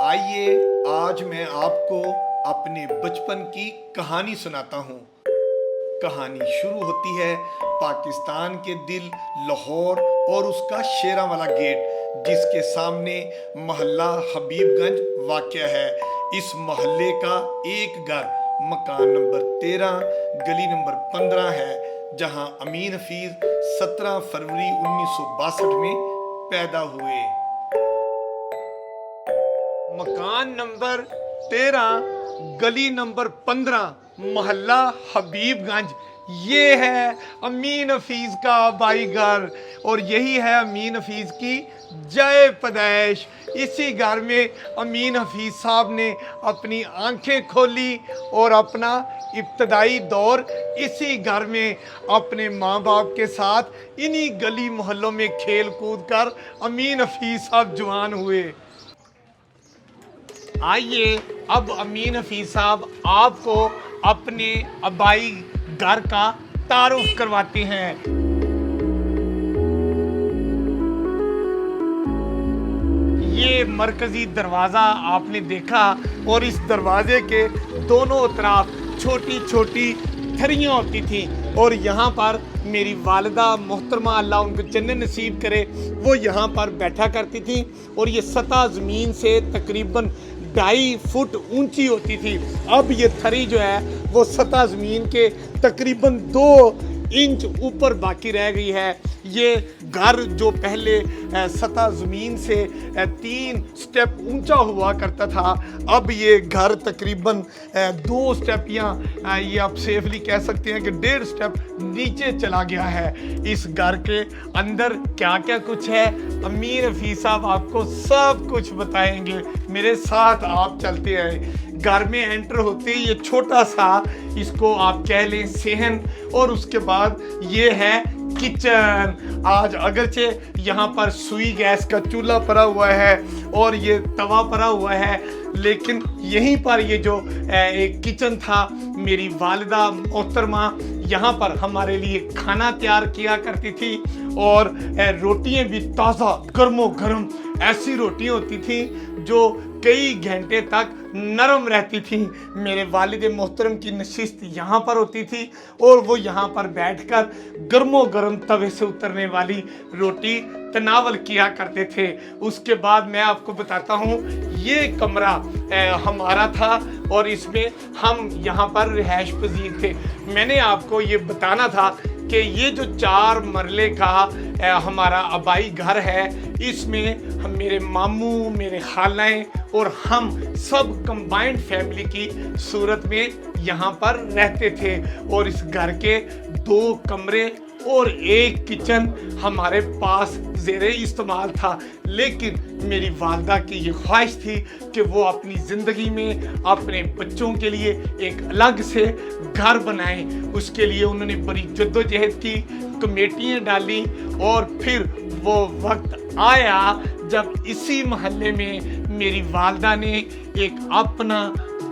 आइए आज मैं आपको अपने बचपन की कहानी सुनाता हूँ। कहानी शुरू होती है पाकिस्तान के दिल लाहौर और उसका शेरांवाला गेट, जिसके सामने मोहल्ला हबीबगंज वाक़या है। इस मोहल्ले का एक घर मकान नंबर 13 गली नंबर 15 है, जहां अमीन हफीज 17 फरवरी 1962 में पैदा हुए। मकान नंबर 13 गली नंबर 15 मोहल्ला हबीबगंज, ये है अमीन हफीज का आबाई घर और यही है अमीन हफीज की जय पैदाइश। इसी घर में अमीन हफीज साहब ने अपनी आंखें खोली और अपना इब्तदाई दौर इसी घर में अपने माँ बाप के साथ इन्हीं गली मोहल्लों में खेल कूद कर अमीन हफीज साहब जवान हुए। आइए अब अमीन हफीज साहब आपको अपने आबाई घर का तारुफ करवाते हैं। ये मरकजी दरवाज़ा आपने देखा और इस दरवाजे के दोनों तरफ छोटी छोटी थरियाँ होती थी और यहाँ पर मेरी वालिदा मोहतरमा अल्लाह उनको जन्नत नसीब करे, वो यहाँ पर बैठा करती थी और ये सतह ज़मीन से तकरीबन 2.5 फुट ऊंची होती थी। अब ये थरी जो है वो सतह ज़मीन के तकरीबन 2 इंच ऊपर बाकी रह गई है। ये घर जो पहले सतह ज़मीन से 3 स्टेप ऊंचा हुआ करता था, अब ये घर तकरीबन 2 स्टेप या ये आप सेफली कह सकते हैं कि 1.5 स्टेप नीचे चला गया है। इस घर के अंदर क्या क्या कुछ है अमीन हफीज साहब आपको सब कुछ बताएंगे। मेरे साथ आप चलते हैं। घर में एंटर होते ही ये छोटा सा, इसको आप कह लें सेहन, और उसके बाद ये है किचन। आज अगरचे यहाँ पर सुई गैस का चूल्हा पड़ा हुआ है और ये तवा पड़ा हुआ है, लेकिन यहीं पर ये जो एक किचन था, मेरी वालिदा मोहतरमा यहाँ पर हमारे लिए खाना तैयार किया करती थी और रोटियाँ भी ताज़ा गर्मो गर्म ऐसी रोटियाँ होती थी जो कई घंटे तक नरम रहती थी। मेरे वालिद मोहतरम की नशिस्त यहाँ पर होती थी और वो यहाँ पर बैठकर गर्मो गर्म तवे से उतरने वाली रोटी तनावल किया करते थे। उसके बाद मैं आपको बताता हूँ, ये कमरा हमारा था और इसमें हम यहाँ पर रिहाइश पजीर थे। मैंने आपको ये बताना था कि ये जो 4 मरले का हमारा आबाई घर है, इसमें हम मेरे मामू, मेरे खालाएँ और हम सब कंबाइंड फैमिली की सूरत में यहाँ पर रहते थे और इस घर के 2 कमरे और 1 किचन हमारे पास ज़ेरे इस्तेमाल था। लेकिन मेरी वालिदा की ये ख्वाहिश थी कि वो अपनी ज़िंदगी में अपने बच्चों के लिए एक अलग से घर बनाएं। उसके लिए उन्होंने बड़ी जद्दोजहद की, कमेटियाँ डाली और फिर वो वक्त आया जब इसी मोहल्ले में मेरी वालिदा ने एक अपना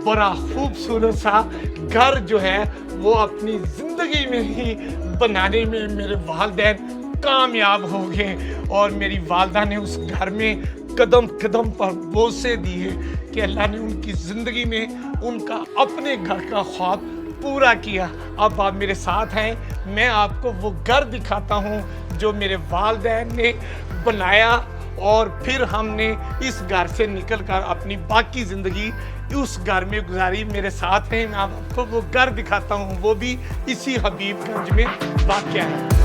बड़ा खूबसूरत सा घर जो है वो अपनी ज़िंदगी में ही बनाने में मेरे वालिदैन कामयाब हो गए और मेरी वालिदा ने उस घर में कदम कदम पर बोसे दिए कि अल्लाह ने उनकी ज़िंदगी में उनका अपने घर का ख्वाब पूरा किया। अब आप मेरे साथ हैं, मैं आपको वो घर दिखाता हूँ जो मेरे वालिदैन ने बनाया और फिर हमने इस घर से निकलकर अपनी बाकी ज़िंदगी उस घर में गुजारी। मेरे साथ हैं, मैं आपको वो घर दिखाता हूँ, वो भी इसी हबीबगंज में वाक़या है।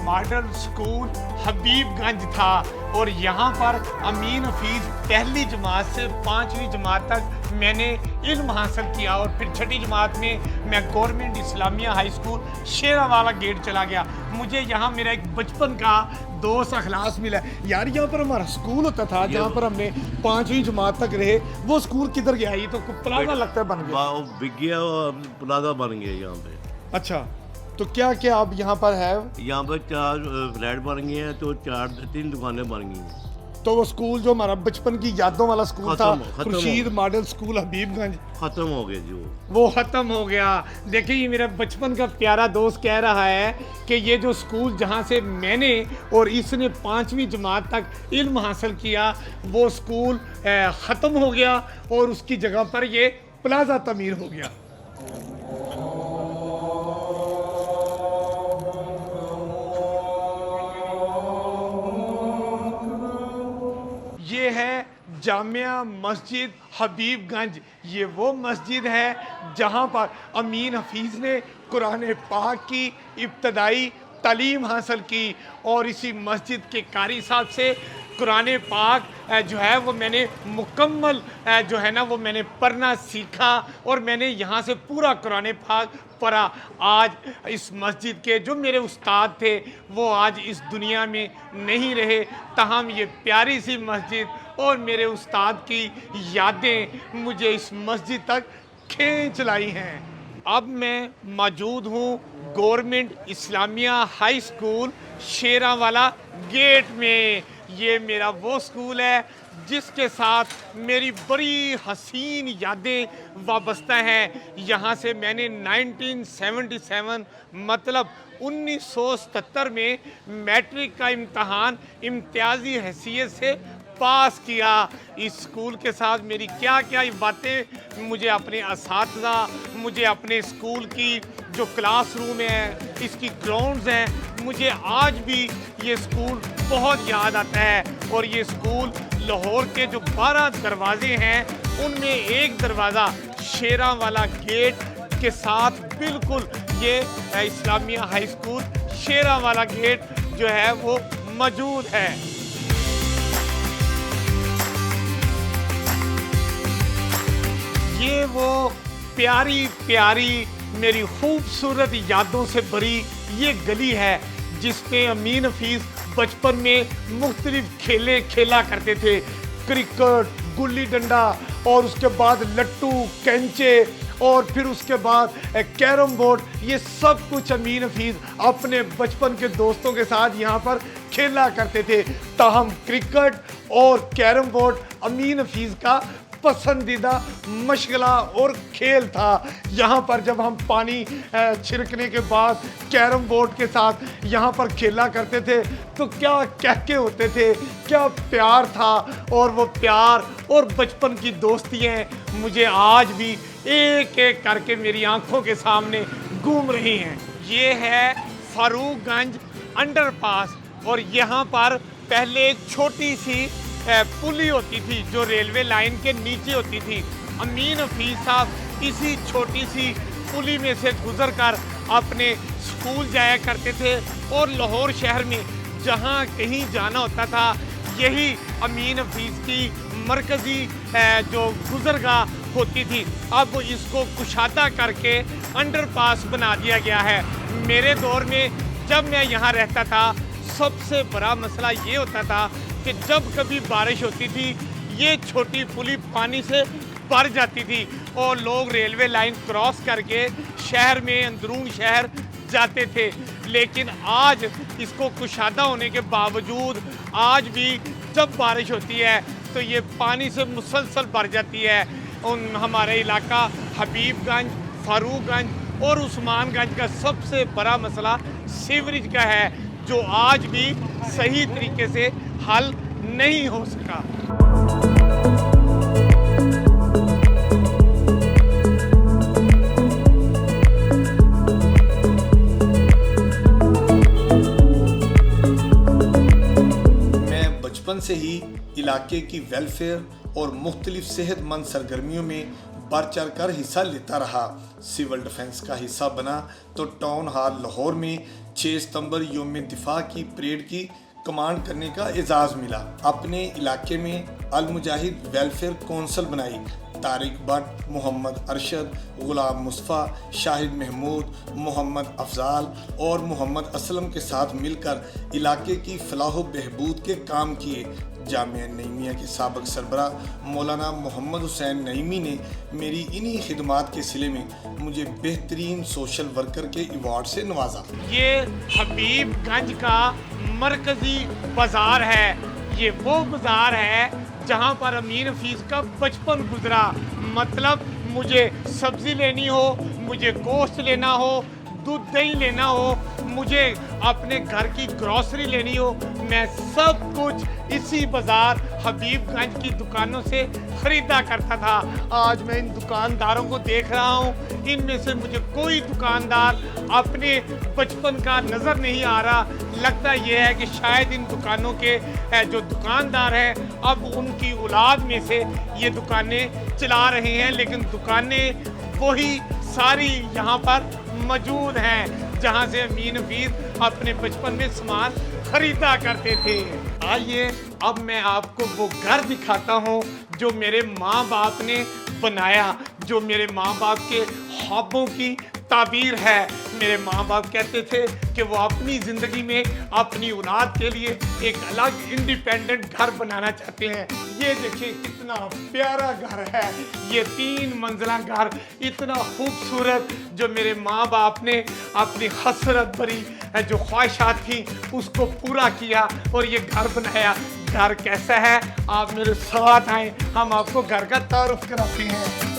मॉडल स्कूल हबीबगंज था और यहाँ पर अमीन हफीज 1ली जमात से 5वीं जमात तक मैंने इल्म हासिल किया और फिर 6ठी जमात में मैं government Islamia high school Sheranwala gate चला गया। मुझे यहाँ मेरा एक बचपन का दोस्त अखलास मिला। यार यहाँ पर हमारा स्कूल होता था जहाँ पर हमने 5वीं जमात तक रहे, वो स्कूल किधर गया? ये तो प्लाजा लगता है बन गया, प्लाजा बन गया यहाँ पे। अच्छा, तो क्या क्या अब यहाँ पर है? यहाँ पर 4 फ्लैट बन गए हैं, तो 3 दुकानें बन गई हैं। तो वो स्कूल जो हमारा बचपन की यादों वाला स्कूल था, खत्म खुर्शीद हो- मॉडल स्कूल हबीबगंज, ख़त्म हो गए जी वो ख़त्म हो गया। देखिए ये मेरा बचपन का प्यारा दोस्त कह रहा है कि ये जो स्कूल जहाँ से मैंने और इसने 5वीं जमात तक इल्म हासिल किया, वो स्कूल ख़त्म हो गया और उसकी जगह पर ये प्लाजा तमीर हो गया। ये है जामिया मस्जिद हबीबगंज। ये वो मस्जिद है जहाँ पर अमीन हफीज़ ने कुरान पाक की इब्तदाई तालीम हासिल की और इसी मस्जिद के कारी साहब से कुरान पाक जो है वो मैंने मुकम्मल जो है ना वो मैंने पढ़ना सीखा और मैंने यहाँ से पूरा कुरान पाक पढ़ा। आज इस मस्जिद के जो मेरे उस्ताद थे वो आज इस दुनिया में नहीं रहे, ताहम ये प्यारी सी मस्जिद और मेरे उस्ताद की यादें मुझे इस मस्जिद तक खींच लाई हैं। अब मैं मौजूद हूँ government Islamia high school Sheranwala gate में। ये मेरा वो स्कूल है जिसके साथ मेरी बड़ी हसीन यादें वाबस्ता हैं। यहाँ से मैंने 1977 मतलब 1977 में मैट्रिक का इम्तहान इम्तियाजी हैसियत से पास किया। इस स्कूल के साथ मेरी क्या क्या बातें मुझे अपने असातिज़ा, मुझे अपने स्कूल की जो क्लासरूम है, इसकी ग्राउंड्स हैं, मुझे आज भी ये स्कूल बहुत याद आता है। और ये स्कूल लाहौर के जो 12 दरवाजे हैं उनमें एक दरवाज़ा शेरांवाला गेट के साथ बिल्कुल ये Islamia high school Sheranwala gate जो है वो मौजूद है। ये वो प्यारी प्यारी मेरी खूबसूरत यादों से भरी ये गली है जिसमें अमीन हफीज़ बचपन में मुख्तलिफ खेले खेला करते थे। क्रिकेट, गुल्ली डंडा और उसके बाद लट्टू, कैंचे और फिर उसके बाद कैरम बोर्ड, ये सब कुछ अमीन हफीज़ अपने बचपन के दोस्तों के साथ यहाँ पर खेला करते थे। ताहम क्रिकेट और कैरम बोर्ड अमीन हफीज़ का पसंदीदा मशगला और खेल था। यहाँ पर जब हम पानी छिड़कने के बाद कैरम बोर्ड के साथ यहाँ पर खेला करते थे तो क्या कहके होते थे, क्या प्यार था। और वो प्यार और बचपन की दोस्तियाँ मुझे आज भी एक एक करके मेरी आंखों के सामने घूम रही हैं। ये है फारूकगंज अंडरपास और यहाँ पर पहले एक छोटी सी पुली होती थी जो रेलवे लाइन के नीचे होती थी। अमीन हफीज़ साहब इसी छोटी सी पुली में से गुजरकर अपने स्कूल जाया करते थे और लाहौर शहर में जहाँ कहीं जाना होता था यही अमीन हफीज़ की मरकज़ी जो गुजरगाह होती थी। अब इसको कुशादा करके अंडरपास बना दिया गया है। मेरे दौर में जब मैं यहाँ रहता था सबसे बड़ा मसला ये होता था कि जब कभी बारिश होती थी ये छोटी पुली पानी से भर जाती थी और लोग रेलवे लाइन क्रॉस करके शहर में अंदरून शहर जाते थे। लेकिन आज इसको कुशादा होने के बावजूद आज भी जब बारिश होती है तो ये पानी से मुसलसल भर जाती है। हमारे इलाका हबीबगंज, फारूकगंज और उस्मानगंज का सबसे बड़ा मसला सीवरेज का है जो आज भी सही तरीके से हल नहीं हो सका। मैं बचपन से ही इलाके की वेलफेयर और मुख्तलिफ सेहतमंद सरगर्मियों में बढ़ चढ़ कर हिस्सा लेता रहा। सिविल डिफेंस का हिस्सा बना तो टाउन हॉल लाहौर में 6 सितंबर यौम दिफा की परेड की कमांड करने का एजाज़ मिला। अपने इलाके में अल मुजाहिद वेलफेयर कौंसल बनाई। तारिक भट्ट, मोहम्मद अरशद, गुलाम मुस्तफ़ा, शाहिद महमूद, मोहम्मद अफजाल और मोहम्मद असलम के साथ मिलकर इलाके की फलाह व बहबूद के काम किए। जामिया नईमिया के साबिक़ सरबरा मौलाना मोहम्मद हुसैन नईमी ने मेरी इन्हीं खिदमात के सिले में मुझे बेहतरीन सोशल वर्कर के अवार्ड से नवाजा। ये हबीबगंज का मरकज़ी बाज़ार है ये वो बाजार है जहाँ पर अमीन हफीज़ का बचपन गुजरा। मतलब मुझे सब्ज़ी लेनी हो, मुझे गोश्त लेना हो, दूध दही लेना हो, मुझे अपने घर की ग्रॉसरी लेनी हो, मैं सब कुछ इसी बाज़ार हबीबगंज की दुकानों से ख़रीदा करता था। आज मैं इन दुकानदारों को देख रहा हूँ, इनमें से मुझे कोई दुकानदार अपने बचपन का नज़र नहीं आ रहा। लगता यह है कि शायद इन दुकानों के जो दुकानदार हैं अब उनकी औलाद में से ये दुकानें चला रहे हैं, लेकिन दुकानें वही सारी यहाँ पर मौजूद हैं जहाँ से अमीन हफीज़ अपने बचपन में सामान खरीदा करते थे। आइए अब मैं आपको वो घर दिखाता हूँ जो मेरे माँ बाप ने बनाया, जो मेरे माँ बाप के ख्वाबों की ताबीर है। मेरे माँ बाप कहते थे कि वो अपनी ज़िंदगी में अपनी औलाद के लिए एक अलग इंडिपेंडेंट घर बनाना चाहते हैं। ये देखिए कितना प्यारा घर है, ये 3 मंजिला घर, इतना खूबसूरत, जो मेरे माँ बाप ने अपनी हसरत भरी जो ख्वाहिशात थी उसको पूरा किया और ये घर बनाया। घर कैसा है आप मेरे साथ आए, हम आपको घर का तारुफ कराते हैं।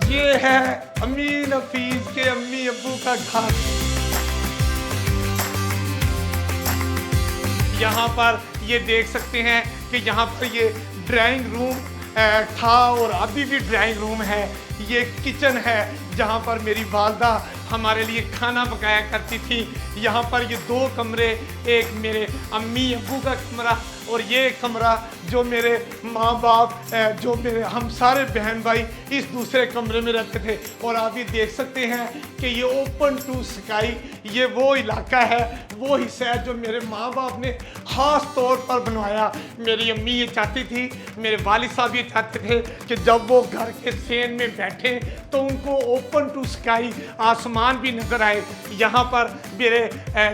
ये है अमीन हफीज़ के अम्मी अब्बू का घर। यहाँ पर ये देख सकते हैं कि यहाँ पर ये ड्राइंग रूम था और अभी भी ड्राइंग रूम है। ये किचन है जहाँ पर मेरी वालदा हमारे लिए खाना पकाया करती थी। यहाँ पर ये 2 कमरे, एक मेरे अम्मी अब्बू का कमरा और ये कमरा जो मेरे माँ बाप जो मेरे हम सारे बहन भाई इस दूसरे कमरे में रहते थे। और आप ये देख सकते हैं कि ये ओपन टू स्काई, ये वो इलाका है, वो हिस्सा है जो मेरे माँ बाप ने ख़ास तौर पर बनवाया। मेरी अम्मी ये चाहती थी, मेरे वालिद साहब ये चाहते थे कि जब वो घर के सेन में बैठे तो उनको ओपन टू स्काई आसमान भी नज़र आए। यहाँ पर मेरे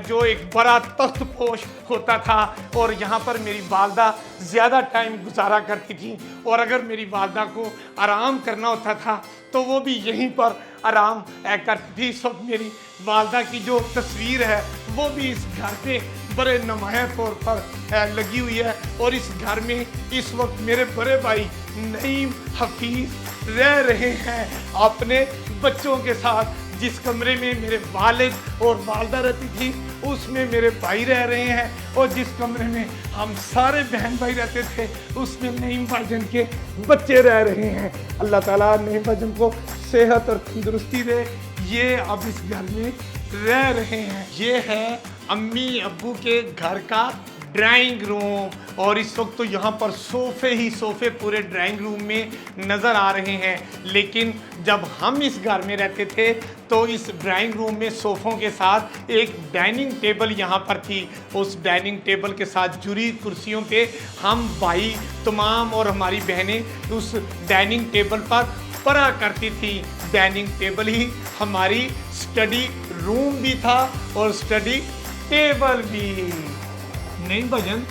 जो एक बड़ा तख्त पोश होता था और यहाँ पर मेरी वालदा ज़्यादा टाइम गुजारा करती थी। और अगर मेरी वालदा को आराम करना होता था तो वो भी यहीं पर आराम करती थी। इस वक्त मेरी वालदा की जो तस्वीर है वो भी इस घर पे बड़े नुमाया तौर पर लगी हुई है। और इस घर में इस वक्त मेरे बड़े भाई नईम हफीज़ रह रहे हैं अपने बच्चों के साथ। जिस कमरे में मेरे वालिद और वालदा रहती थी उसमें मेरे भाई रह रहे हैं, और जिस कमरे में हम सारे बहन भाई रहते थे उसमें नईम भाईजान के बच्चे रह रहे हैं। अल्लाह ताला नईम भाईजान को सेहत और तंदुरुस्ती दे। ये अब इस घर में रह रहे हैं। ये है अम्मी अब्बू के घर का ड्राइंग रूम, और इस वक्त तो यहाँ पर सोफ़े ही सोफ़े पूरे ड्राइंग रूम में नज़र आ रहे हैं। लेकिन जब हम इस घर में रहते थे तो इस ड्राइंग रूम में सोफ़ों के साथ एक डाइनिंग टेबल यहाँ पर थी। उस डाइनिंग टेबल के साथ जुड़ी कुर्सियों पे हम भाई तमाम और हमारी बहनें उस डाइनिंग टेबल पर पढ़ा करती थी। डाइनिंग टेबल ही हमारी स्टडी रूम भी था और स्टडी टेबल भी। नहीं भजन,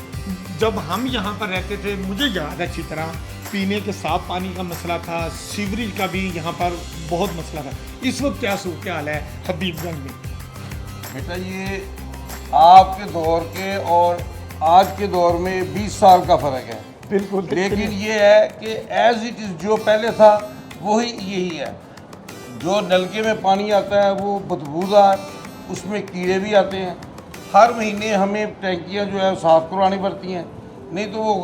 जब हम यहाँ पर रहते थे मुझे याद है अच्छी तरह, पीने के साफ पानी का मसला था, सीवरेज का भी यहाँ पर बहुत मसला था। इस वक्त क्या सूरत हाल है हबीबगंज में? बेटा ये आपके दौर के और आज के दौर में 20 साल का फ़र्क है। बिल्कुल। लेकिन ये है कि एज इट इज़ जो पहले था वही यही है। जो नलके में पानी आता है वो बदबूदार, उसमें कीड़े भी आते हैं। हर महीने हमें टैंकियाँ जो है साफ़ करवानी पड़ती हैं, नहीं तो वो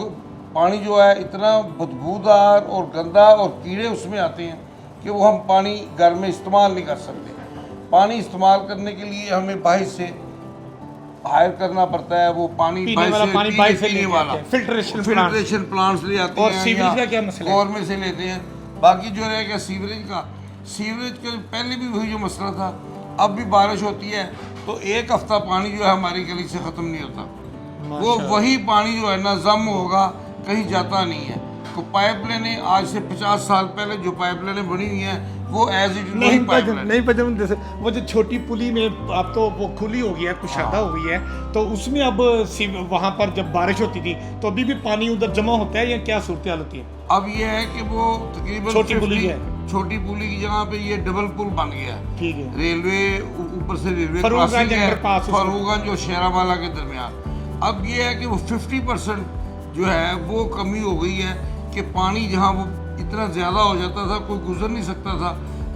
पानी जो है इतना बदबूदार और गंदा और कीड़े उसमें आते हैं कि वो हम पानी घर में इस्तेमाल नहीं कर सकते। पानी इस्तेमाल करने के लिए हमें बाहर से हायर करना पड़ता है। वो पानी बाहर से लेने वाला फिल्ट्रेशन प्लांट्स ले आते और हैं। सीवरेज का क्या मसला है? गवर्नमेंट से लेते हैं। बाकी जो रहेगा सीवरेज के पहले भी वही जो मसला था। अब भी बारिश होती है तो 1 हफ्ता पानी जो है हमारी गली से ख़त्म नहीं होता। वो वही पानी जो है ना जम होगा, कहीं जाता नहीं है। तो पाइपलाइनें आज से 50 साल पहले जो पाइपलाइनें बनी हुई हैं वो एज इट नहीं पता जैसे वो जो छोटी पुली में अब तो वो खुली हो गई है, कुशादा हो गई है, तो उसमें अब वहाँ पर जब बारिश होती थी तो अभी भी पानी उधर जमा होता है या क्या सूरत हाल होती है? अब ये है कि वो तकरीबन छोटी पुली है छोटी पुली की जगह पे ये डबल पुल बन गया है। ठीक है। रेलवे ऊपर से रेलवे फर्रुखगंज क्रॉसिंग है, अंडरपास उसको। फर्रुखगंज और शेरावाला के दरमियान। अब ये है कि वो 50% जो है वो कमी हो गई है कि पानी जहाँ वो इतना ज़्यादा हो जाता था कोई गुजर नहीं सकता था,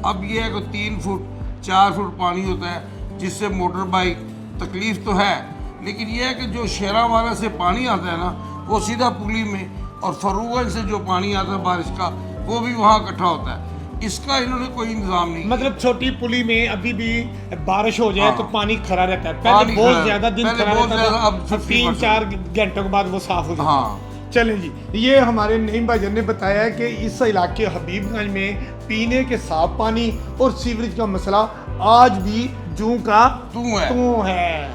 अब ये है कि 3 फुट 4 फुट पानी होता है, जिससे मोटर बाइक तकलीफ तो है, लेकिन ये है कि जो शेरावाला से पानी आता है ना वो सीधा पुली में, और फर्रुखगंज से जो पानी आता है बारिश का वो भी वहाँ इकट्ठा होता है। इसका इन्होंने कोई इंतजाम नहीं किया। मतलब छोटी पुली में अभी भी बारिश हो जाए हाँ। तो पानी खड़ा रहता है, पानी पहले बहुत खड़ा- ज्यादा दिन पहले खड़ा बहुत रहता ज्यादा, था, अब 50% 3-4 घंटों के बाद वो साफ हो जाता है। हाँ। चलें जी, ये हमारे नईम भाईजान ने बताया है कि इस इलाके हबीबगंज में पीने के साफ पानी और सीवरेज का मसला आज भी जूं का तू है।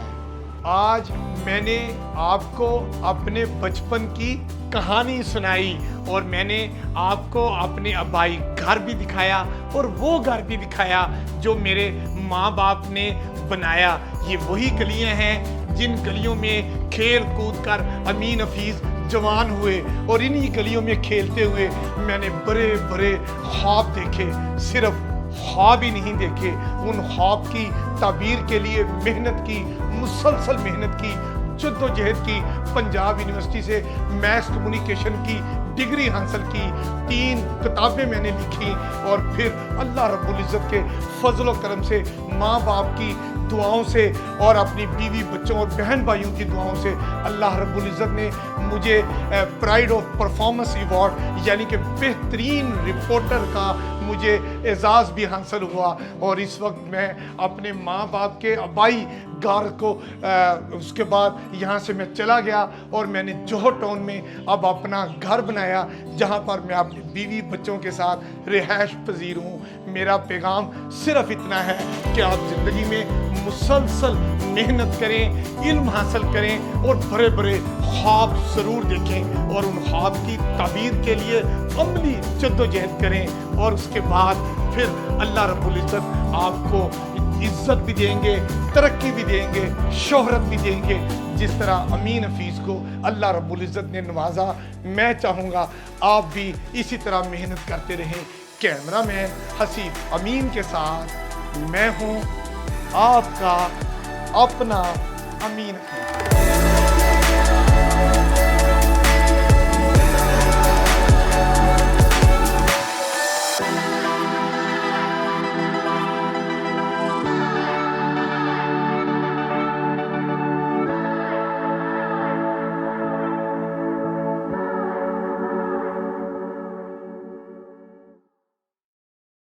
आज मैंने आपको अपने बचपन की कहानी सुनाई और मैंने आपको अपने आबाई घर भी दिखाया और वो घर भी दिखाया जो मेरे माँ बाप ने बनाया। ये वही गलियां हैं जिन गलियों में खेल कूद कर अमीन हफीज जवान हुए, और इन्हीं गलियों में खेलते हुए मैंने बड़े बड़े ख्वाब देखे। सिर्फ ख्वाब ही नहीं देखे, उन ख्वाब की ताबीर के लिए मेहनत की, मुसलसल मेहनत की, जद्दोजहद की, पंजाब यूनिवर्सिटी से मैस कम्युनिकेशन की डिग्री हासिल की, 3 किताबें मैंने लिखी, और फिर अल्लाह रब्बुल इज़्ज़त के फजल व करम से, माँ बाप की दुआओं से और अपनी बीवी बच्चों और बहन भाइयों की दुआओं से अल्लाह रब्बुल इज़्ज़त ने मुझे प्राइड ऑफ परफॉर्मेंस अवार्ड यानी कि बेहतरीन रिपोर्टर का मुझे एजाज़ भी हासिल हुआ। और इस वक्त मैं अपने माँ बाप के आबाई घर को उसके बाद यहाँ से मैं चला गया और मैंने जोहर टाउन में अब अपना घर बनाया, जहाँ पर मैं अपनी बीवी बच्चों के साथ रिहाइश पजीर हूँ। मेरा पैगाम सिर्फ इतना है कि आप ज़िंदगी में मुसलसल मेहनत करें, इल्म हासिल करें और बड़े बड़े ख्वाब ज़रूर देखें और उन ख्वाब की ताबीर के लिए अमली जद्दोजहद करें, और उसके बाद फिर अल्लाह रब्बुल इज़्ज़त आपको इज़्ज़त भी देंगे, तरक्की भी देंगे, शोहरत भी देंगे, जिस तरह अमीन हफीज़ को अल्लाह रब्बुल इज़्ज़त ने नवाजा। मैं चाहूँगा आप भी इसी तरह मेहनत करते रहें। कैमरा मैन हसीब अमीन के साथ मैं हूँ आपका अपना अमीन हफीज़।